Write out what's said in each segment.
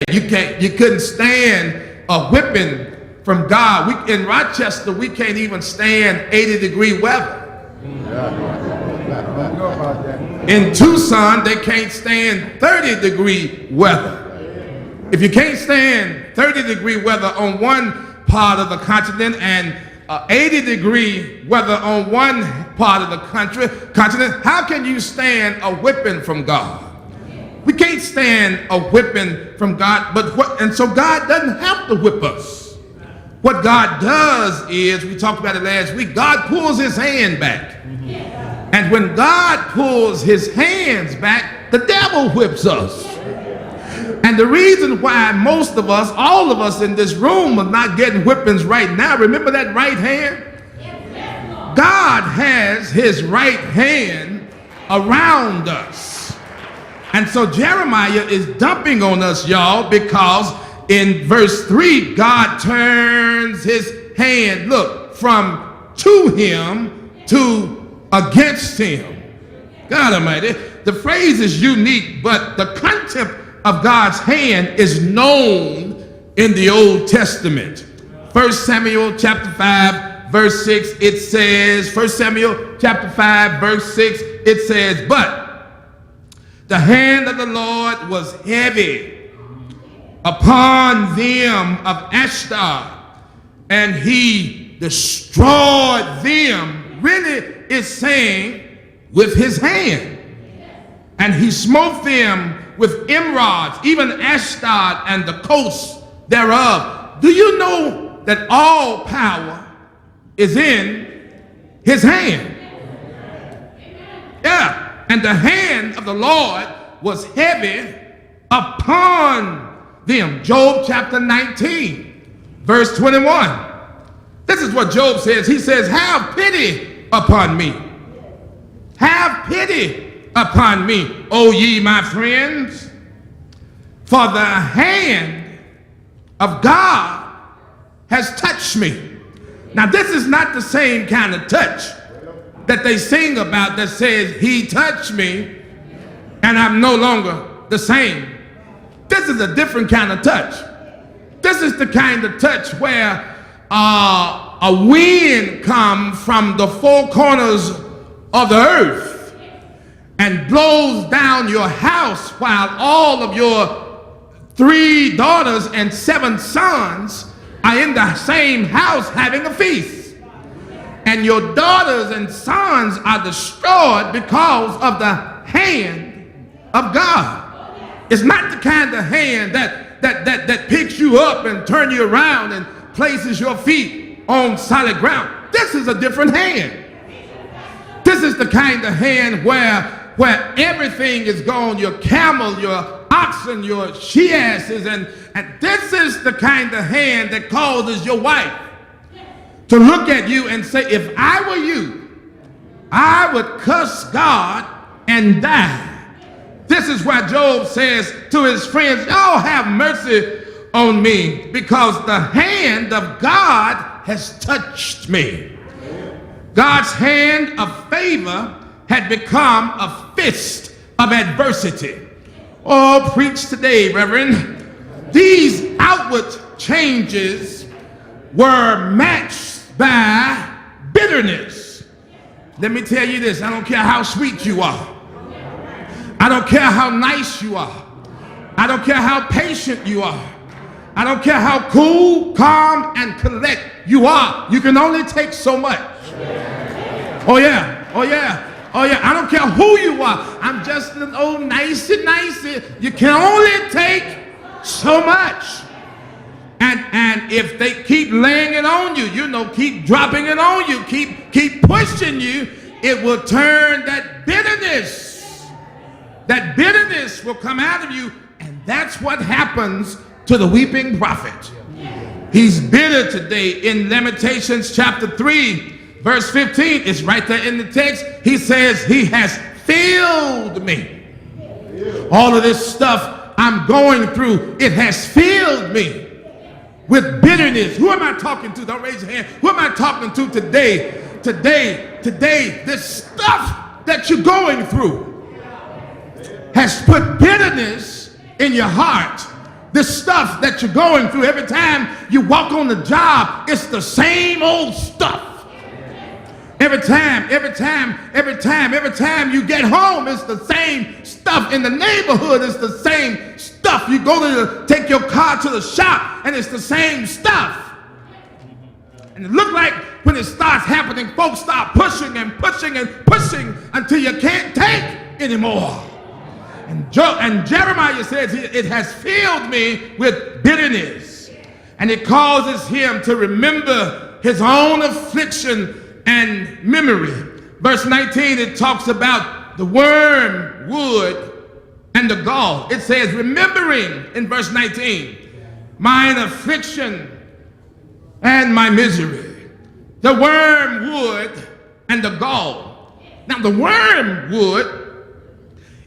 You couldn't stand a whipping from God. In Rochester, we can't even stand 80-degree weather. In Tucson, they can't stand 30-degree weather. If you can't stand 30-degree weather on one part of the continent and 80-degree weather on one part of the continent, how can you stand a whipping from God? We can't stand a whipping from God, and so God doesn't have to whip us. What God does is, we talked about it last week, God pulls his hand back. And when God pulls his hands back, the devil whips us. And the reason why most of us, all of us in this room, are not getting whippings right now, remember that right hand? God has his right hand around us. And so Jeremiah is dumping on us, y'all, because in verse 3, God turns his hand, look, from to him to against him. God Almighty. The phrase is unique, but the concept of God's hand is known in the Old Testament. 1 Samuel chapter 5, verse 6, it says, 1 Samuel chapter 5, verse 6, it says, but the hand of the Lord was heavy upon them of Ashdod, and he destroyed them. Really, it's saying with his hand. And he smote them with emerods, even Ashdod and the coasts thereof. Do you know that all power is in his hand? Yeah. And the hand of the Lord was heavy upon them. Job chapter 19, verse 21. This is what Job says. He says, have pity upon me. Have pity upon me, O ye my friends, for the hand of God has touched me. Now this is not the same kind of touch that they sing about that says, he touched me and I'm no longer the same. This is a different kind of touch. This is the kind of touch where a wind comes from the four corners of the earth and blows down your house while all of your 3 daughters and 7 sons are in the same house having a feast. And your daughters and sons are destroyed because of the hand of God. It's not the kind of hand that picks you up and turns you around and places your feet on solid ground. This is a different hand. This is the kind of hand where everything is gone, your camel, your oxen, your she-asses, and this is the kind of hand that causes your wife to look at you and say, if I were you, I would cuss God and die. This is why Job says to his friends, y'all have mercy on me because the hand of God has touched me. God's hand of favor had become a fist of adversity. Oh, preach today, Reverend. These outward changes were matched by bitterness. Let me tell you this, I don't care how sweet you are. I don't care how nice you are. I don't care how patient you are. I don't care how cool, calm, and collect you are. You can only take so much. Oh yeah, oh yeah, oh yeah. I don't care who you are. I'm just an old nicey. You can only take so much. And if they keep laying it on you, you know, keep dropping it on you, keep pushing you, it will turn that bitterness. That bitterness will come out of you, and that's what happens to the weeping prophet. He's bitter today. In Lamentations chapter 3, verse 15, it's right there in the text. He says, he has filled me. All of this stuff I'm going through, it has filled me with bitterness. Who am I talking to? Don't raise your hand. Who am I talking to today? Today, this stuff that you're going through has put bitterness in your heart. this stuff that you're going through. Every time you walk on the job, it's the same old stuff. Every time you get home, it's the same stuff. In the neighborhood, it's the same stuff. You go to take your car to the shop, and it's the same stuff. And it looks like when it starts happening, folks start pushing and pushing and pushing until you can't take anymore. And Jeremiah says, it has filled me with bitterness. And it causes him to remember his own affliction and memory. Verse 19, it talks about the wormwood and the gall. It says, remembering in verse 19, mine affliction and my misery. The wormwood and the gall. Now the wormwood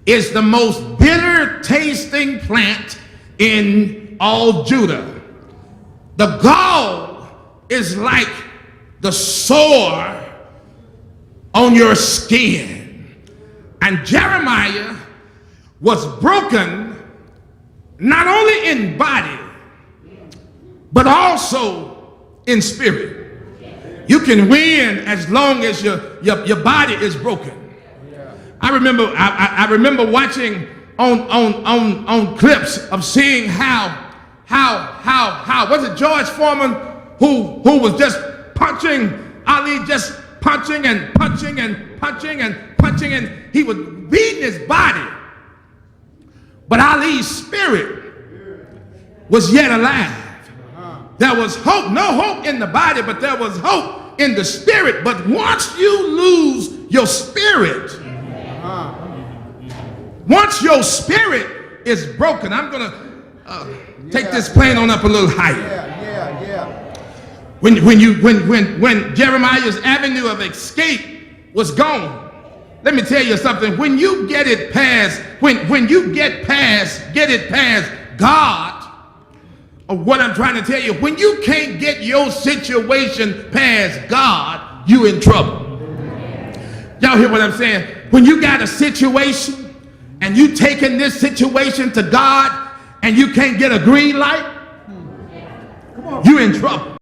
is the most bitter tasting plant in all Judah. The gall is like the sore on your skin. And Jeremiah was broken not only in body, but also in spirit. You can win as long as your body is broken. I remember watching on clips of seeing how was it George Foreman who was just punching Ali, just punching and punching and punching and punching, and he was beating his body. But Ali's spirit was yet alive. There was hope, no hope in the body, but there was hope in the spirit. But once you lose your spirit, once your spirit is broken, I'm going to take this plane on up a little higher. When Jeremiah's avenue of escape was gone, let me tell you something. When you get it past, when you get it past God, or what I'm trying to tell you, when you can't get your situation past God, you in trouble. Y'all hear what I'm saying? When you got a situation and you taking this situation to God and you can't get a green light, you in trouble.